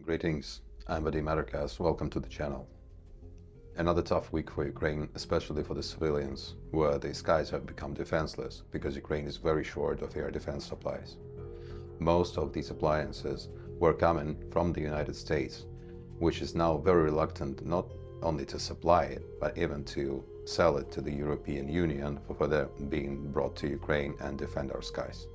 Greetings, I'm Vadim Arakas. Welcome to the channel. Another tough week for Ukraine, especially for the civilians, where the skies have become defenseless because Ukraine is very short of air defense supplies. Most of these appliances were coming from the United States, which is now very reluctant not only to supply it, but even to sell it to the European Union for further being brought to Ukraine and defend our skies.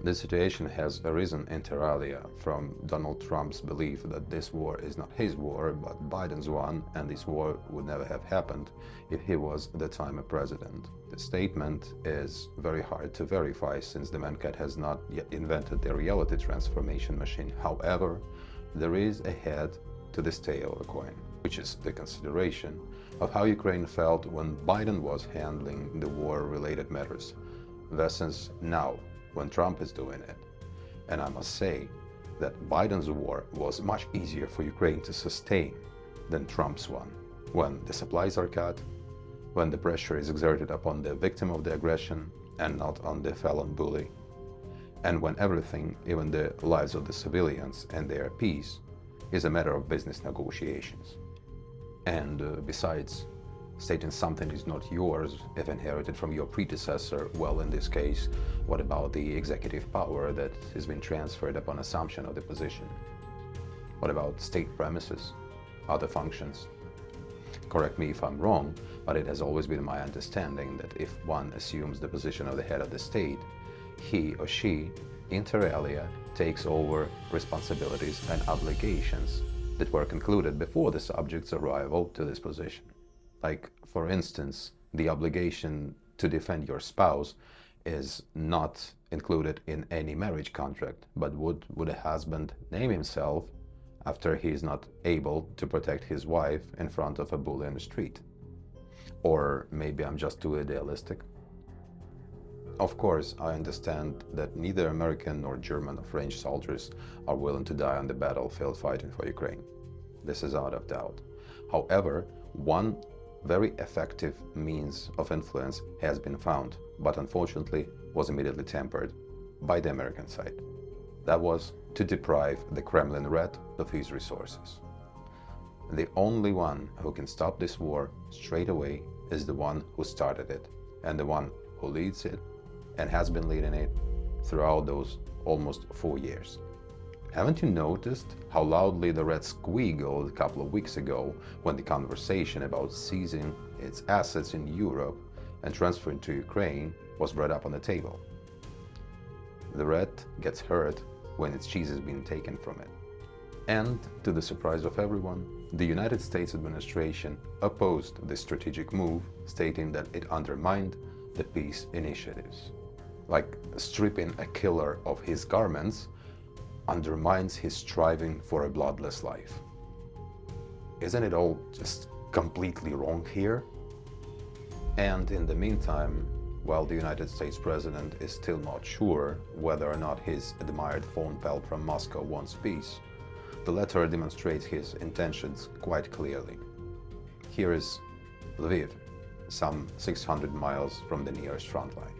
This situation has arisen inter alia from Donald Trump's belief that this war is not his war, but Biden's one, and this war would never have happened if he was at the time a president. The statement is very hard to verify since the mancat has not yet invented the reality transformation machine. However, there is a head to this tail of a coin, which is the consideration of how Ukraine felt when Biden was handling the war-related matters versus now, when Trump is doing it. And I must say that Biden's war was much easier for Ukraine to sustain than Trump's one. When the supplies are cut, when the pressure is exerted upon the victim of the aggression and not on the felon bully, and when everything, even the lives of the civilians and their peace, is a matter of business negotiations. And besides, stating something is not yours if inherited from your predecessor, well, in this case, what about the executive power that has been transferred upon assumption of the position? What about state premises, other functions? Correct me if I'm wrong, but it has always been my understanding that if one assumes the position of the head of the state, he or she, inter alia, takes over responsibilities and obligations that were concluded before the subject's arrival to this position. Like, for instance, the obligation to defend your spouse is not included in any marriage contract, but would a husband name himself after he is not able to protect his wife in front of a bully in the street? Or maybe I'm just too idealistic? Of course, I understand that neither American nor German or French soldiers are willing to die on the battlefield fighting for Ukraine. This is out of doubt. However, one very effective means of influence has been found, but unfortunately was immediately tempered by the American side. That was to deprive the Kremlin Red of his resources. The only one who can stop this war straight away is the one who started it, and the one who leads it and has been leading it throughout those almost 4 years. Haven't you noticed how loudly the Red squealed a couple of weeks ago when the conversation about seizing its assets in Europe and transferring to Ukraine was brought up on the table? The Red gets hurt when its cheese is being taken from it. And, to the surprise of everyone, the United States administration opposed this strategic move, stating that it undermined the peace initiatives. Like stripping a killer of his garments undermines his striving for a bloodless life. Isn't it all just completely wrong here? And in the meantime, while the United States president is still not sure whether or not his admired phone pal from Moscow wants peace, the letter demonstrates his intentions quite clearly. Here is Lviv, some 600 miles from the nearest front line.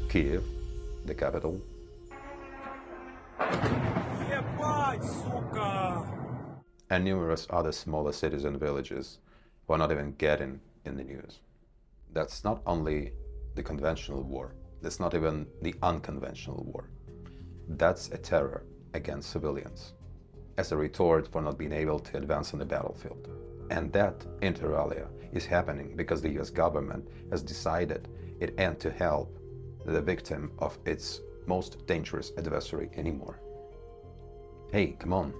Kiev, the capital. And numerous other smaller cities and villages who are not even getting in the news. That's not only the conventional war, that's not even the unconventional war. That's a terror against civilians, as a retort for not being able to advance on the battlefield. And that, inter alia, is happening because the US government has decided it ain't to help the victim of its most dangerous adversary anymore. Hey, come on,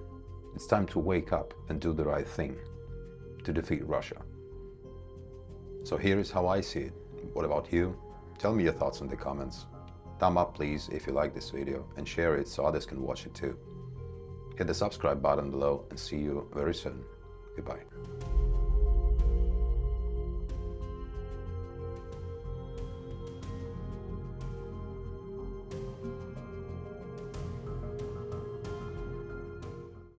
it's time to wake up and do the right thing to defeat Russia. So here is how I see it. What about you? Tell me your thoughts in the comments. Thumb up please if you like this video, and share it so others can watch it too. Hit the subscribe button below and see you very soon. Goodbye.